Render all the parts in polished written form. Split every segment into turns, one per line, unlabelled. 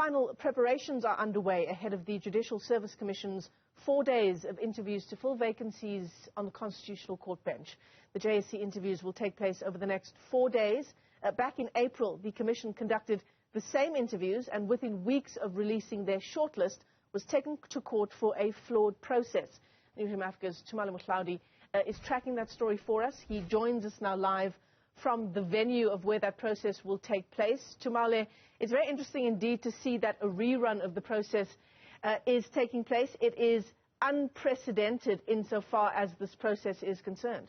Final preparations are underway ahead of the Judicial Service Commission's 4 days of interviews to fill vacancies on the Constitutional Court bench. The JSC interviews will take place over the next 4 days. Back in April, the Commission conducted the same interviews and within weeks of releasing their shortlist was taken to court for a flawed process. Newzroom Afrika's Tumaole Mohlaoli is tracking that story for us. He joins us now live from the venue of where that process will take place. Tumaole, it's very interesting indeed to see that a rerun of the process is taking place. It is unprecedented insofar as this process is concerned.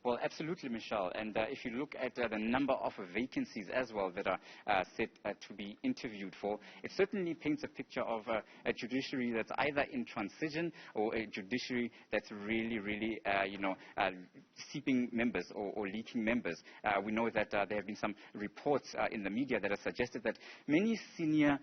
Well, absolutely, Michelle. And if you look at the number of vacancies as well that are set to be interviewed for, it certainly paints a picture of a judiciary that's either in transition or a judiciary that's really, seeping members or leaking members. We know that there have been some reports in the media that have suggested that many senior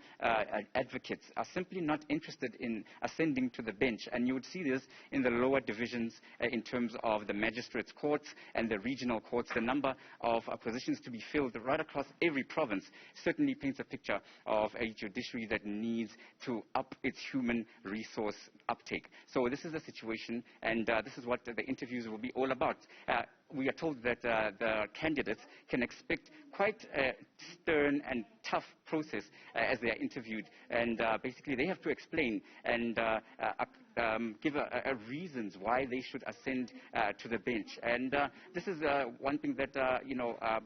advocates are simply not interested in ascending to the bench. And you would see this in the lower divisions in terms of the magistrates' courts and the regional courts. The number of positions to be filled right across every province certainly paints a picture of a judiciary that needs to up its human resource uptake. So this is the situation, and this is what the interviews will be all about. We are told that the candidates can expect quite a stern and tough process as they are interviewed, and basically they have to explain and give reasons why they should ascend to the bench. And this is one thing that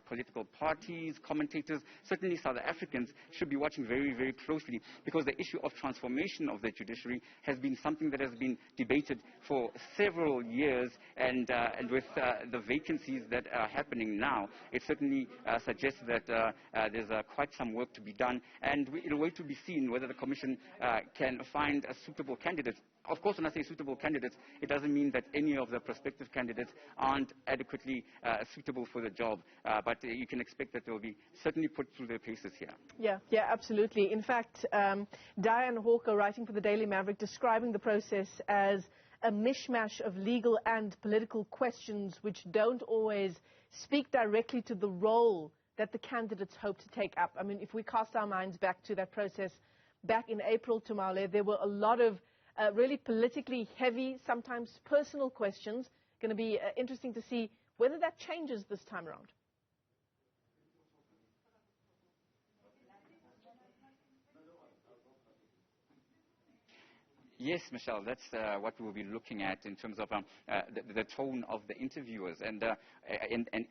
political parties, commentators, certainly South Africans should be watching very closely, because the issue of transformation of the judiciary has been something that has been debated for several years, and with the vacancies that are happening now, it certainly suggests that there's quite some work to be done, and it'll wait to be seen whether the Commission can find a suitable candidate. Of course, when I say suitable candidates, it doesn't mean that any of the prospective candidates aren't adequately suitable for the job, but you can expect that they'll be certainly put through their paces here.
Yeah, absolutely. In fact, Diane Hawker, writing for the Daily Maverick, describing the process as a mishmash of legal and political questions which don't always speak directly to the role that the candidates hope to take up. I mean, if we cast our minds back to that process back in April, Tumaole, there were a lot of really politically heavy, sometimes personal questions. Going to be interesting to see whether that changes this time around.
Yes, Michelle, that's what we'll be looking at in terms of the tone of the interviewers and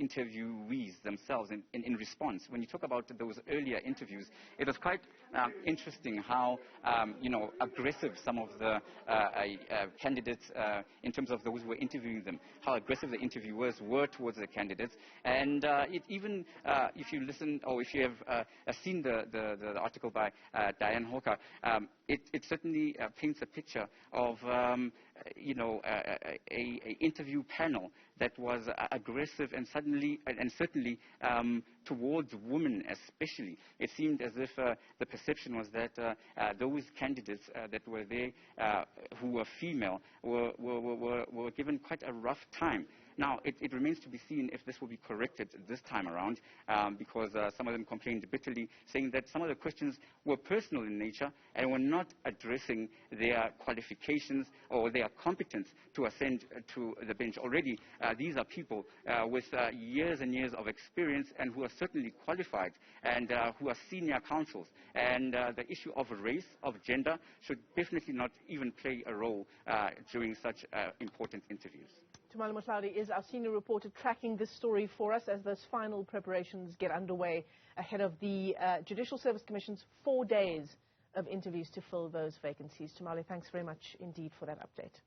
interviewees themselves in response. When you talk about those earlier interviews, it was quite interesting how aggressive some of the candidates, in terms of those who were interviewing them, how aggressive the interviewers were towards the candidates. And it even, if you listen or if you have seen the article by Diane Hawker, it certainly paints a picture of a interview panel that was aggressive and certainly towards women especially. It seemed as if the perception was that those candidates that were there who were female were given quite a rough time. Now, it remains to be seen if this will be corrected this time around, because some of them complained bitterly, saying that some of the questions were personal in nature and were not addressing their qualifications or their competence to ascend to the bench. Already, these are people with years and years of experience and who are certainly qualified and who are senior counsels. And the issue of race, of gender, should definitely not even play a role during such important interviews.
Tumaole Mohlaoli is our senior reporter tracking this story for us as those final preparations get underway ahead of the Judicial Service Commission's 4 days of interviews to fill those vacancies. Tumaole, thanks very much indeed for that update.